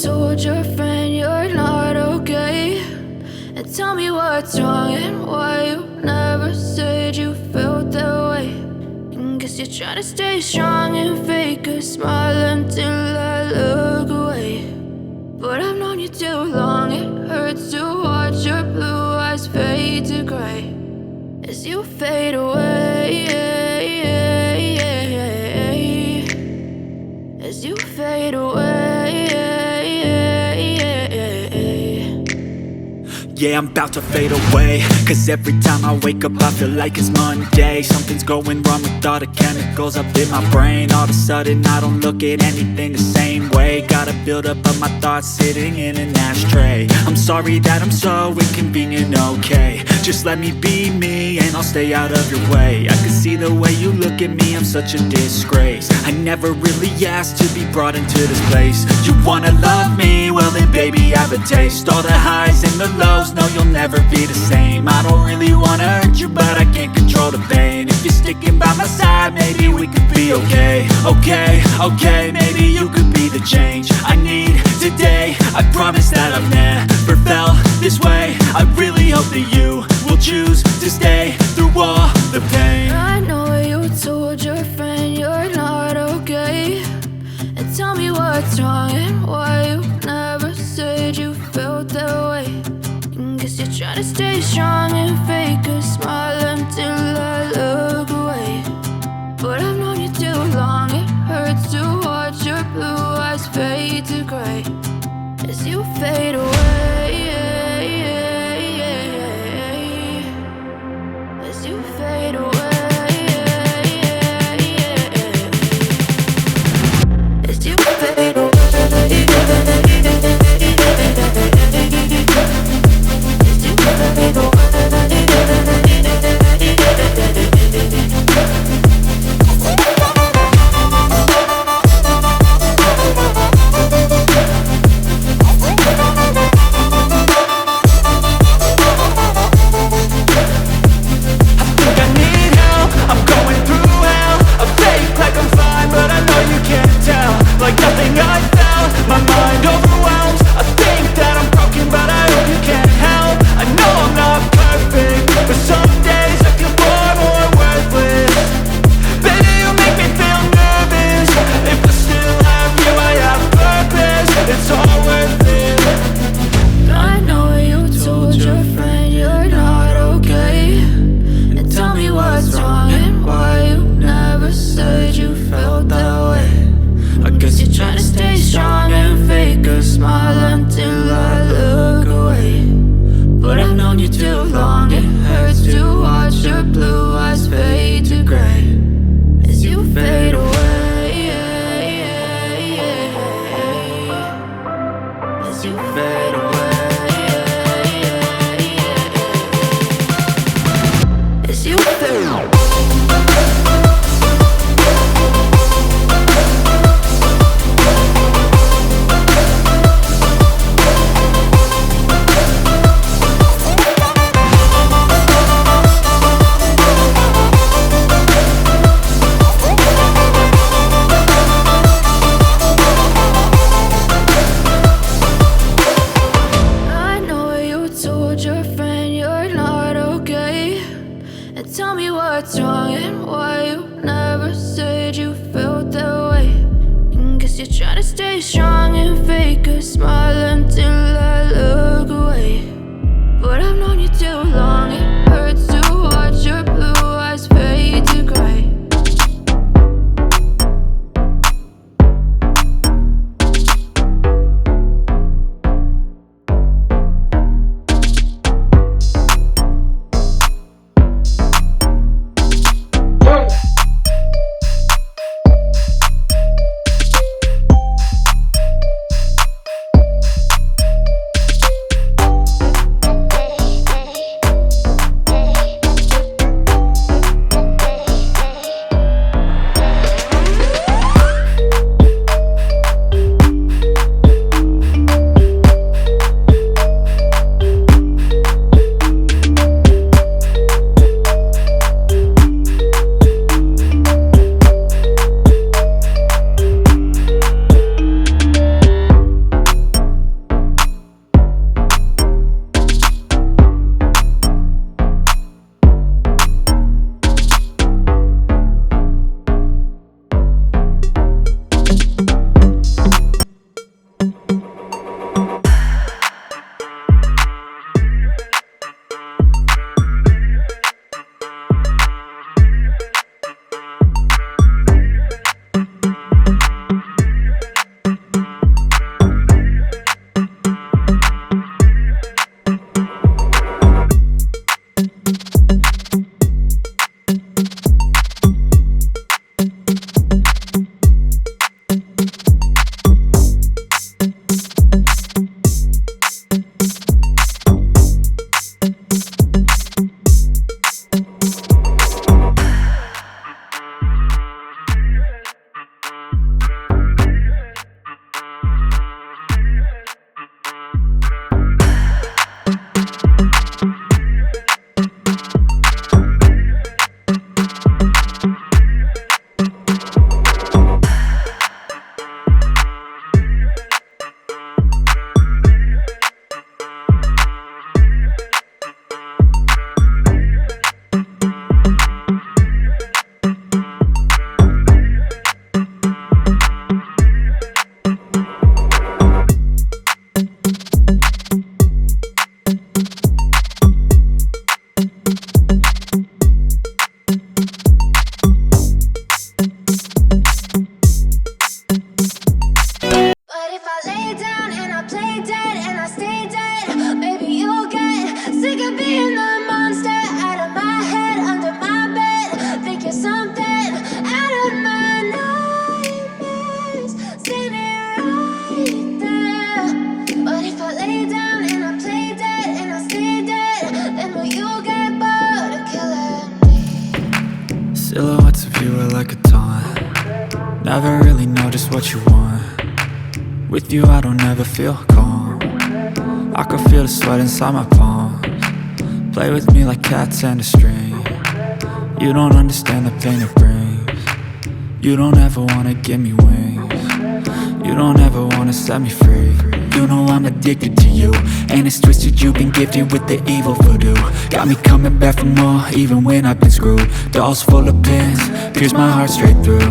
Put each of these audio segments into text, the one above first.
told your friend you're not okay, and tell me what's wrong and why you never said you felt that way. And guess you're trying to stay strong and fake a smile until I look away. But I've known you too long, it hurts to watch your blue eyes fade to gray as you fade away, as you fade away. Yeah, I'm about to fade away, cause every time I wake up I feel like it's Monday. Something's going wrong with all the chemicals up in my brain. All of a sudden I don't look at anything the same way. Gotta build up of my thoughts sitting in an ashtray. I'm sorry that I'm so inconvenient, okay. Just let me be me and I'll stay out of your way. I can see the way you look at me, I'm such a disgrace. I never really asked to be brought into this place. You wanna love me? Well then baby I have a taste. All the highs and the lows, no you'll never be the same. I don't really wanna hurt you but I can't control the pain. If you're sticking by my side maybe we could be okay. Okay, maybe you could be the change I need today. I promise that I've never felt this way. I really hope that you will choose to stay through all the pain. I know you told your friend you're not okay, and tell me what's wrong and why you never said you felt that way. And guess you're trying to stay strong and fake a smile until I look away. But I've known you too long, it hurts to watch your blue eyes fade to gray as you fade away, as you fade away, as you fade away. Never really know just what you want. With you I don't ever feel calm. I can feel the sweat inside my palms. Play with me like cats and a string. You don't understand the pain it brings. You don't ever wanna give me wings. You don't ever wanna set me free. You know I'm addicted to you, and it's twisted, you've been gifted with the evil voodoo. Got me coming back for more, even when I've been screwed. Dolls full of pins, pierce my heart straight through.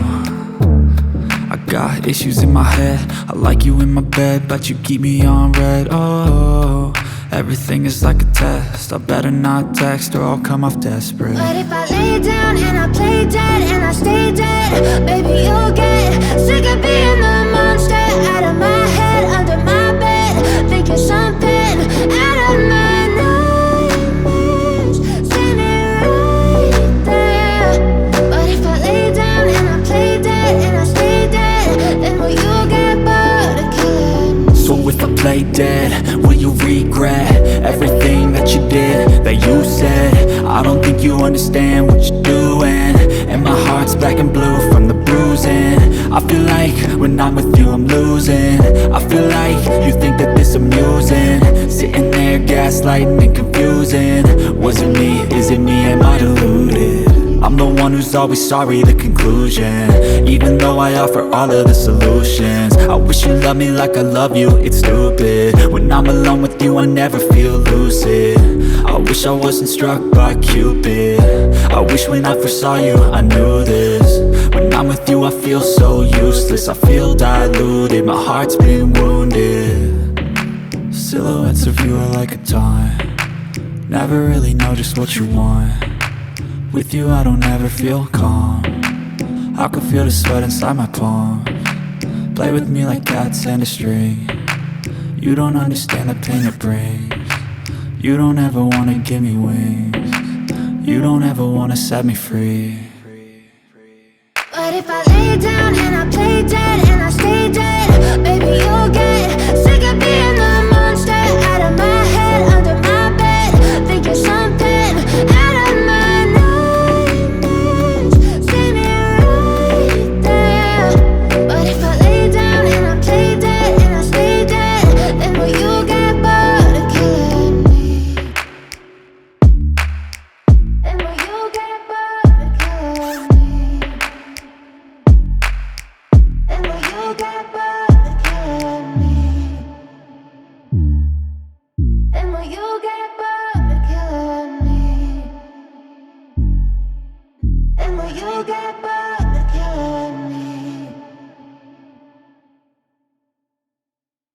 I got issues in my head, I like you in my bed, but you keep me on red. Oh, everything is like a test, I better not text or I'll come off desperate. But if I lay down and I play dead and I stay dead, baby you'll get sick of being the monster out of my head, under my bed, thinking something out of my nightmares, standing right there. But if I lay down and I play dead and I stay dead, then will you get bored of killing me? So if I play dead, will you regret everything that you did, that you said? I don't think you understand what you're doing, and my heart's black and blue from the bruising. I feel like when I'm with you I'm losing. I feel like you think that this amusing, sitting there gaslighting and confusing. Was it me? Is it me? Am I deluded? I'm the one who's always sorry, the conclusion, even though I offer all of the solutions. I wish you loved me like I love you, it's stupid. When I'm alone with you I never feel lucid. I wish I wasn't struck by Cupid. I wish when I first saw you I knew this. When I'm with you I feel so useless, I feel diluted, my heart's been wounded. Silhouettes of you are like a taunt, never really know just what you want. With you I don't ever feel calm, I can feel the sweat inside my palms. Play with me like cats and a string. You don't understand the pain it brings. You don't ever wanna give me wings. You don't ever wanna set me free. But if I lay down and I play dead and I stay dead, baby you'll get sick of being the monster out of my head, under my bed, thinking something out of my nightmares, standing right there. But if I lay down and I play dead and I stay dead, then will you get bored of killing me? Then will you get bored of killing me? And will you get bored of killing me? And will you get bored of killing me? And will you get bored?